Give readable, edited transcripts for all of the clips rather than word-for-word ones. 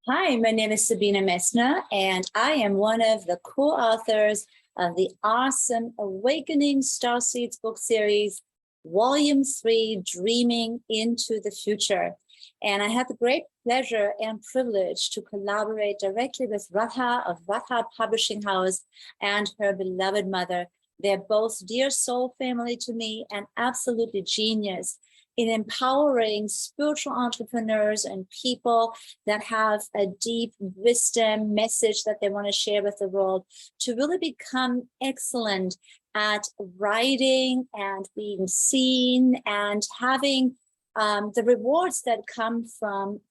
Hi, my name is Sabine Messner, and I am one of the co-authors of the awesome Awakening Starseeds book series, Volume 3, Dreaming into the Future. And I had the great pleasure and privilege to collaborate directly with Radha of Radha Publishing House and her beloved mother. They're both dear soul family to me and absolutely genius in empowering spiritual entrepreneurs and people that have a deep wisdom message that they want to share with the world to really become excellent at writing and being seen and having the rewards that come from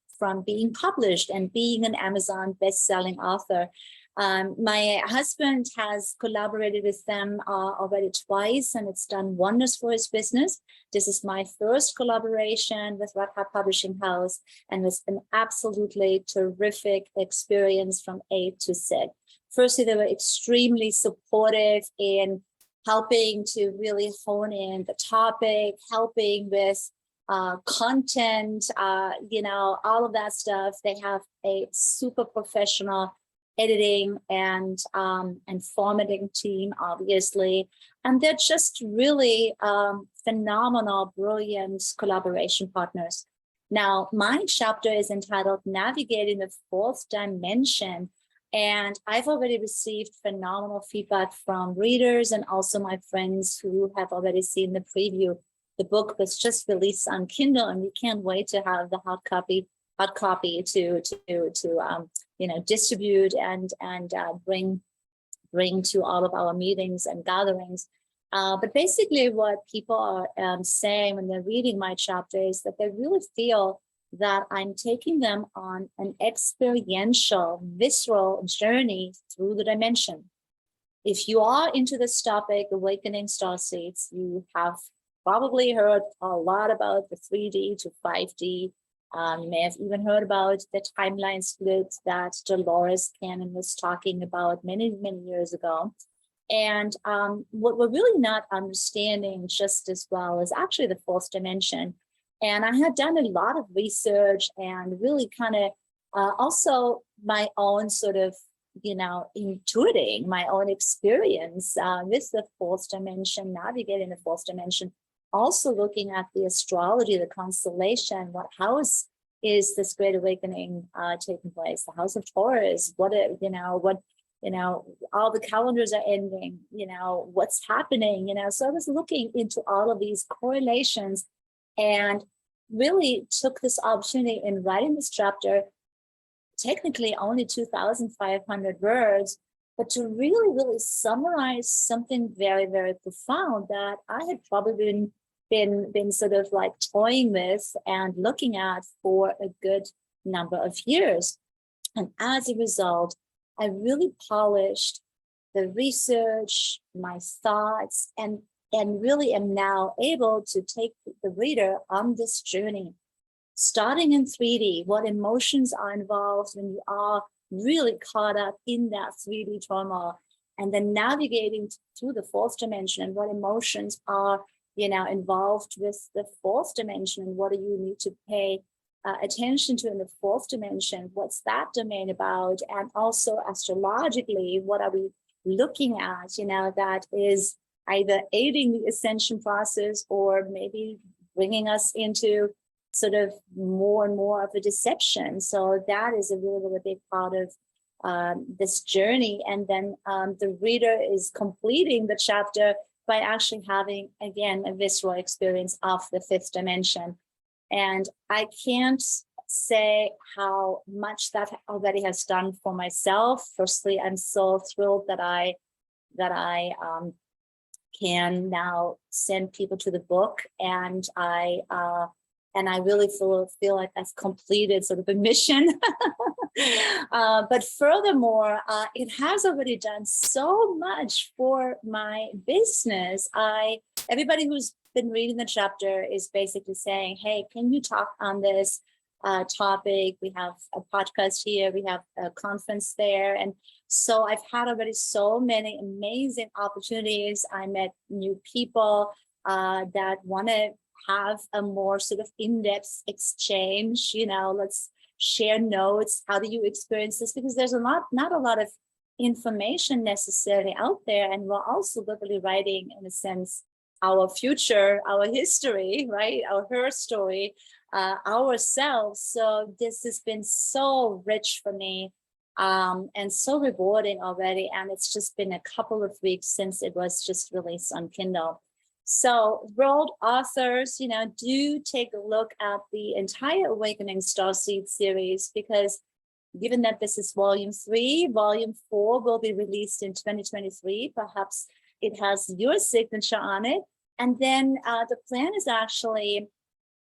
being published and being an Amazon best-selling author. My husband has collaborated with them already twice, and it's done wonders for his business. This is my first collaboration with Radha Publishing House, and it's an absolutely terrific experience from A to Z. Firstly, they were extremely supportive in helping to really hone in the topic, helping with content, all of that stuff. They have a super professional editing and formatting team, obviously, and they're just really phenomenal, brilliant collaboration partners. Now, my chapter is entitled Navigating the Fourth Dimension, and I've already received phenomenal feedback from readers and also my friends who have already seen the preview. The book was just released on Kindle, and we can't wait to have the hard copy to distribute and bring to all of our meetings and gatherings. But basically what people are saying when they're reading my chapter is that they really feel that I'm taking them on an experiential, visceral journey through the dimension. If you are into this topic, Awakening Starseeds, you have probably heard a lot about the 3D to 5D. You may have even heard about the timeline split that Dolores Cannon was talking about many, many years ago. And what we're really not understanding just as well is actually the fourth dimension. And I had done a lot of research and really kind of also my own sort of, intuiting my own experience with the fourth dimension, navigating the fourth dimension. Also looking at the astrology, the constellation, what house is this great awakening taking place? The house of Taurus. All the calendars are ending. What's happening? So I was looking into all of these correlations, and really took this opportunity in writing this chapter. Technically, only 2,500 words. But to really, really summarize something very, very profound that I had probably been sort of like toying with and looking at for a good number of years. And as a result, I really polished the research, my thoughts, and really am now able to take the reader on this journey. Starting in 3D, what emotions are involved when you are really caught up in that 3D turmoil, and then navigating through the fourth dimension and what emotions are, involved with the fourth dimension, and what do you need to pay attention to in the fourth dimension? What's that domain about? And also astrologically, what are we looking at, that is either aiding the ascension process or maybe bringing us into sort of more and more of a deception. So that is a really, really big part of this journey. And then the reader is completing the chapter by actually having, again, a visceral experience of the fifth dimension. And I can't say how much that already has done for myself. Firstly, I'm so thrilled that I can now send people to the book, and I really feel like I've completed sort of a mission. But furthermore, it has already done so much for my business. Everybody who's been reading the chapter is basically saying, hey, can you talk on this topic? We have a podcast here, we have a conference there. And so I've had already so many amazing opportunities. I met new people that want to have a more sort of in-depth exchange, let's share notes. How do you experience this? Because there's not a lot of information necessarily out there. And we're also literally writing, in a sense, our future, our history, right? Her story, ourselves. So this has been so rich for me, and so rewarding already. And it's just been a couple of weeks since it was just released on Kindle. So world authors, do take a look at the entire Awakening Starseed series, because given that this is volume 3, volume 4 will be released in 2023. Perhaps it has your signature on it. And then the plan is actually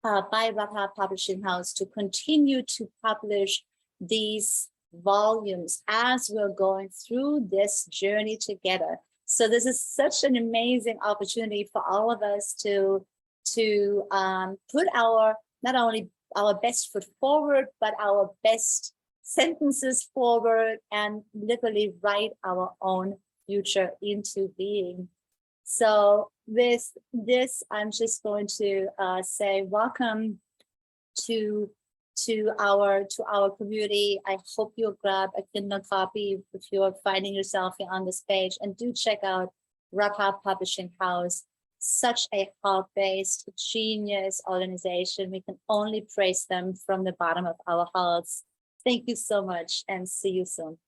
by Rapha Publishing House to continue to publish these volumes as we're going through this journey together. So this is such an amazing opportunity for all of us to put our, not only our best foot forward, but our best sentences forward, and literally write our own future into being. So with this, I'm just going to say welcome to our community. I hope you'll grab a Kindle copy if you're finding yourself here on this page, and do check out Rapha Publishing House. Such a heart-based, genius organization. We can only praise them from the bottom of our hearts. Thank you so much, and see you soon.